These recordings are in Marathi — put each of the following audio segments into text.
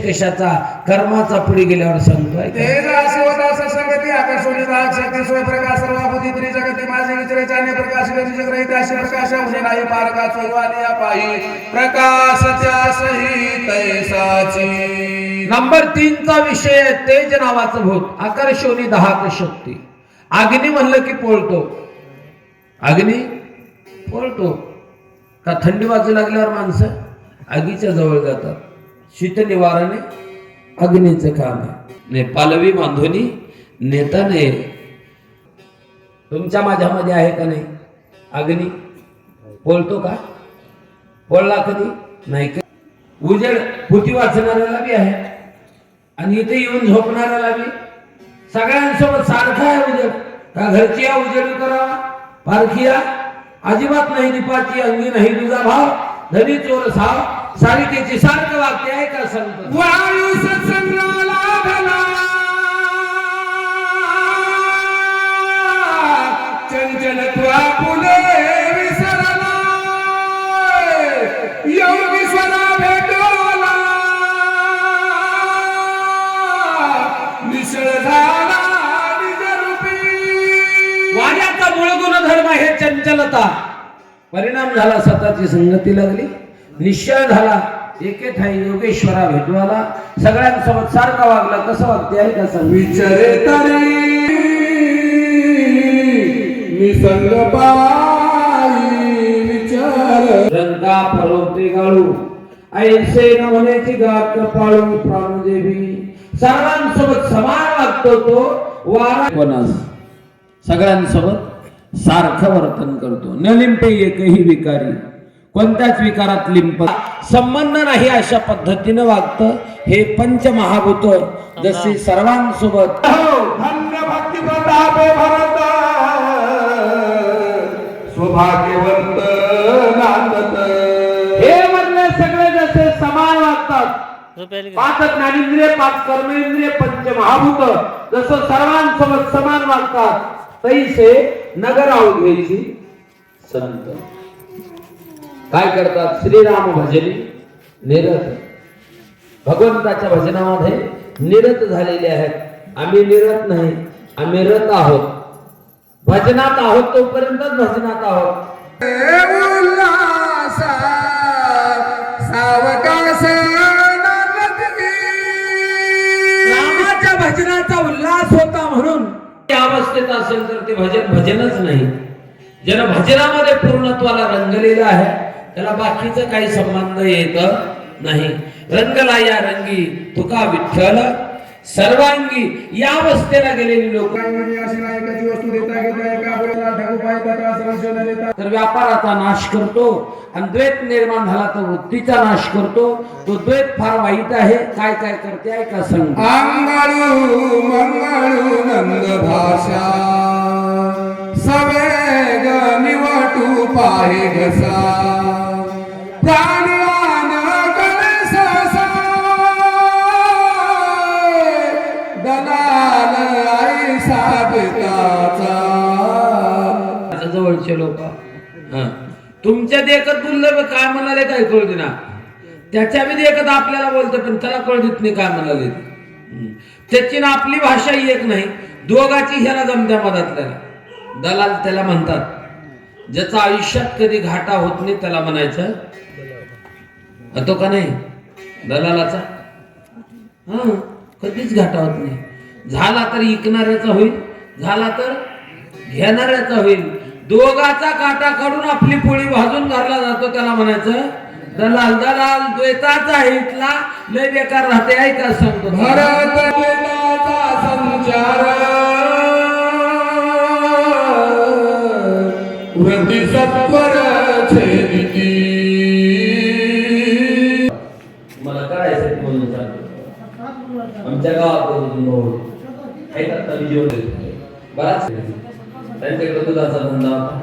कशाचा कर्माचा पुढे गेल्यावर सांगतोय तेज आशिवदास संगती आकाशोनी दाग शक्ती सोय प्रकाश सर्वाभूती त्रिजगती माझे विचरे चाने प्रकाश गती जगरहित अशी प्रकाश होणे नाही पारका चोरवानी पायी प्रकाश त्या सहित तैसाची। नंबर 3 चा विषय तेज नावाचं भूत आकर्षोनी दाहक शक्ती। अग्नी म्हणलं की पोळतो, अग्नी पोळतो का थंडी वाजू लागल्यावर माणसं आगीच्या जवळ जातात, शीत निवारणे अग्नीचं काम आहे। ने पालवी बांधोनी नेता नाही। तुमच्या माझ्यामध्ये आहे का नाही अग्नी? पोळतो का? पोळला कधी नाही का? उजेड भूती वाचणाऱ्याला बी आहे आणि इथे येऊन झोपणाऱ्याला बी सगळ्यांसोबत सारखा आहे उजेड का? घरची या उजेड करावा पारखिया अजिबात नाही दीपाची अंगी नाही तुझा भाव धनी चोर साव सारिकेची सारखं वाक्य आहे का संत? वायू सत्संगाला धला चंचलत्वा फुले विसरला योगीश्वरा भेटला निसळ झाला निजरूपी। वाण्याचा मूळ गुणधर्म हे चंचलता, परिणाम झाला स्वतःची संगती लागली, निश्चय झाला एके ठाई योगेश्वरा भेटवाला, सगळ्यांसोबत सारखा वागला। कसं वागते आहे का सांग? विचारे तरी निसंग पायी विचार रंगा फरवते गाळू ऐसे न होण्याची गाठ पाळू प्राणदेवी। सर्वांसोबत समान वागतो तो वारा कोणास सगळ्यांसोबत सारखं वर्तन करतो। न लिंपे एकही विकारी, कोणत्याच विकारात लिंप संबंध नाही अशा पद्धतीने वागतं हे पंचमहाभूत। जसे सर्वांसोबत धन्य भक्ती प्रतापे भरत सौभाग्यवंत नांदत। हे म्हणले सगळे जसे समान वागतात, 5 ज्ञानेंद्रिय 5 कर्मेंद्रिय पंचमहाभूत जसं सर्वांसोबत समान वागतात तैसे नगर अवघेची संत काय करतात? श्रीराम भजनी निरत, भगवंताच्या भजनामध्ये निरत झालेले आहेत। आम्ही निरत नाही, आम्ही रत आहोत, भजनात आहोत तोपर्यंतच भजनात आहोत। उल्हासा सावकाश रामाच्या भजनाचा उल्हास होता म्हणून त्या अवस्थेत असेल तर ते भजन भजनच नाही। ज्याला भजनामध्ये पूर्णत्वाला रंगलेला आहे त्याला बाकीचं काही संबंध येत नाही। रंगला या रंगी तुका विठ्ठल सर्वांगी या अवस्थेला गेलेली लोक तर व्यापाराचा नाश करतो आणि द्वैत निर्माण झाला तर वृत्तीचा नाश करतो। तो द्वैत फार वाईट आहे। काय काय करते आहे का सांग? अंगाळू मंगाळू नंद भाषा सवेग निवटू पाहे घसा प्राणवान कळसा दलाल आई साबिताचा। जवळचे लोक तुमच्या देखत दुर्लभ काय म्हणाले काय कळत ना, त्याच्या बी देखत आपल्याला बोलतो पण त्याला कळत नाही काय म्हणाले। त्याची ना आपली भाषा एक नाही, दोघाची ह्याला जमत्या मधातल्याला दलाल त्याला म्हणतात। ज्याचा आयुष्यात कधी घाटा होत नाही त्याला म्हणायचं होतो का नाही दलालाचा? कधीच घाटा होत नाही। झाला तर इकणाऱ्याचा होईल, झाला तर घेणाऱ्याचा होईल। दोघाचा काटा काढून आपली पोळी भाजून घरला जातो त्याला म्हणायचं दलाल। दलाल द्वैताचा इथला लय बेकार राहते आहे का सांगतो? भरत द्वैताचा संचार वृत्ती सत्वर छेदिती। मला करायचं म्हणून सांगतो आमच्या गावात ऐकत जीवन बराच त्यांच्याकडे दुधाचा धंदा होता।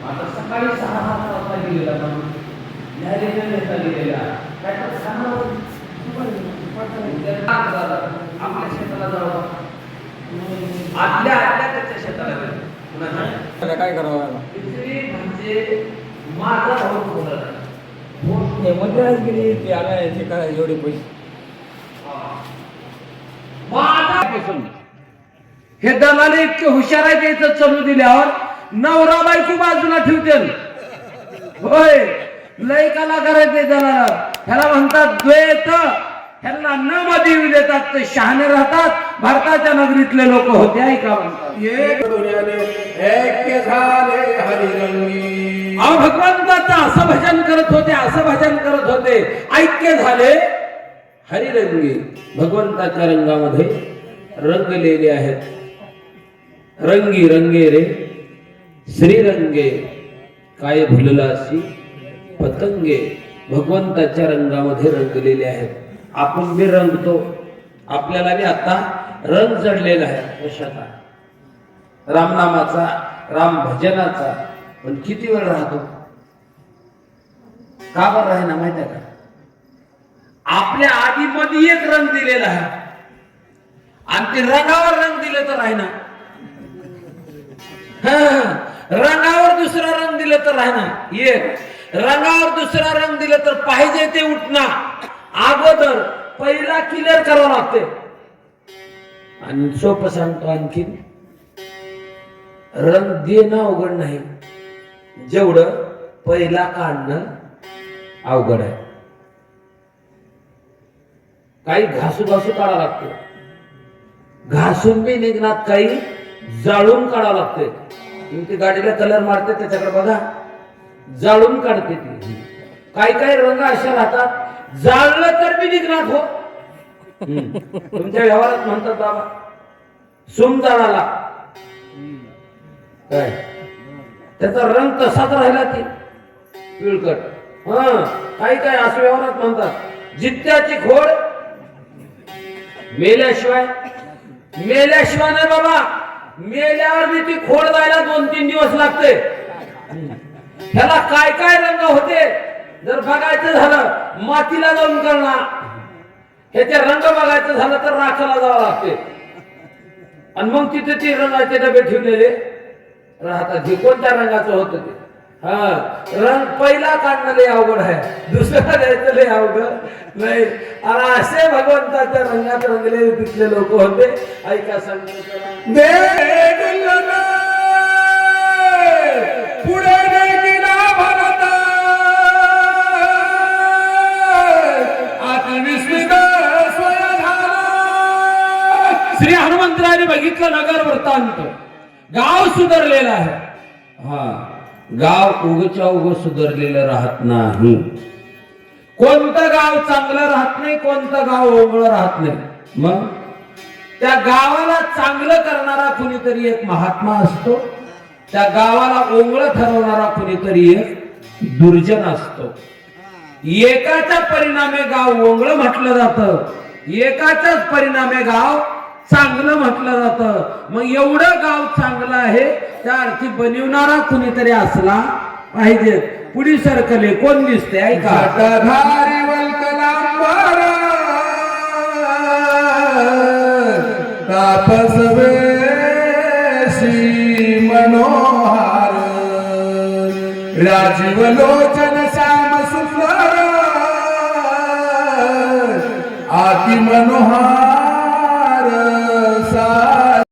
आता सकाळी 6 वाजता गेलेला आपल्या शेताला जाऊ, आदल्या त्याच्या शेताला काय करावं तिसरी म्हणजे माझा भाऊ बोलत आहे. हे मध्यराज गेली ते आला ते काय एवढे पैसे माझा पसंत. हे दलाले इतके हुशार आहे त्याचं चलू दिल्यावर नवरा बायको बाजूला ठेवतील. होय लय कला करायचे दलाला. ह्याला म्हणतात द्वैत. ह्यांना न मध्ये येऊ देतात ते शहाणे राहतात. भारताच्या नगरीतले लोक होते ऐका म्हणतात एक दुनियाने ऐक्य झाले हरिरंगी. अहो भगवंताचं असं भजन करत होते, असं भजन करत होते, ऐक्य झाले हरिरंगी. भगवंताच्या रंगामध्ये रंगलेले आहेत. रंगी रंगे रे श्रीरंगे काय भुललासी पतंगे. भगवंताच्या रंगामध्ये रंगलेले आहेत. आपण बी रंगतो. आपल्याला बी आता रंग चढलेला आहे कशाचा? रामनामाचा, राम भजनाचा. पण किती वेळ राहतो? का बरं राही ना माहिती आहे का? आपल्या आधीमध्ये एक रंग दिलेला आहे आणि ते रंगावर रंग दिले तर आहे ना. रंगावर दुसरा रंग दिले तर आहे ना. एक रंगावर दुसरा रंग दिले तर पाहिजे ते उठणार अगोदर पहिला क्लिअर करावं लागते. आणि सोपं सांगतो आणखी, रंग देणं अवघड नाही, जेवढं पहिला काढणं अवघड आहे. काही घासू घासू काढावं लागते. घासून बी निघणार, काही जाळून काढावं लागते. ती गाडीला कलर मारते त्याच्याकडे बघा, जाळून काढते ती. काही काही रंग अशा राहतात जाळलं तर बी निघणार हो. तुमच्या व्यवहारात म्हणतात बाबा सोम जाळाला काय त्याचा रंग तसाच राहिला ती पिळकट. काही काही असं व्यवहारात म्हणतात जित्याची खोड मेल्याशिवाय नाही बाबा. मेल्यावर मी ती खोड जायला 2-3 दिवस लागते. ह्याला काय काय रंग होते जर बघायचं झालं मातीला जाऊन करणार. ह्याचे रंग बघायचं झालं तर राखाला जावं लागते. आणि मग तिथे ते रंगाचे डबे ठेवलेले राहतात. जे कोणत्या रंगाचं होतं ते रंग पहिला काढणं लय अवघड आहे, दुसरा द्यायचं लय अवघड नाही. आणि असे भगवंताच्या रंगात रंगलेले तिथले लोक होते. ऐका सांगतो पुढे गेला भारत आत्मविस्मित स्वयं झाला. श्री हनुमंतरायाने बघितलं नगर वृत्तांत. गाव सुधारलेलं आहे. गाव उगच्या उग सुधारलेलं राहत नाही. कोणतं गाव चांगलं राहत नाही, कोणतं गाव ओंगळ राहत नाही. मग त्या गावाला चांगलं करणारा कुणीतरी एक महात्मा असतो. त्या गावाला ओंगळ ठरवणारा कुणीतरी एक दुर्जन असतो. एकाच्या परिणामे गाव ओंगळ म्हटलं जातं, एकाच्याच परिणामे गाव चांगलं म्हटलं जातं. मग एवढं गाव चांगलं आहे त्या अर्थी बनवणारा कुणीतरी असला पाहिजे. पुढे सरकले कोण दिसते ऐका. जटाधारी वल्कलांबर तापस वेशी मनोहार राजीव लोचन श्याम सुंदर अति मनोहार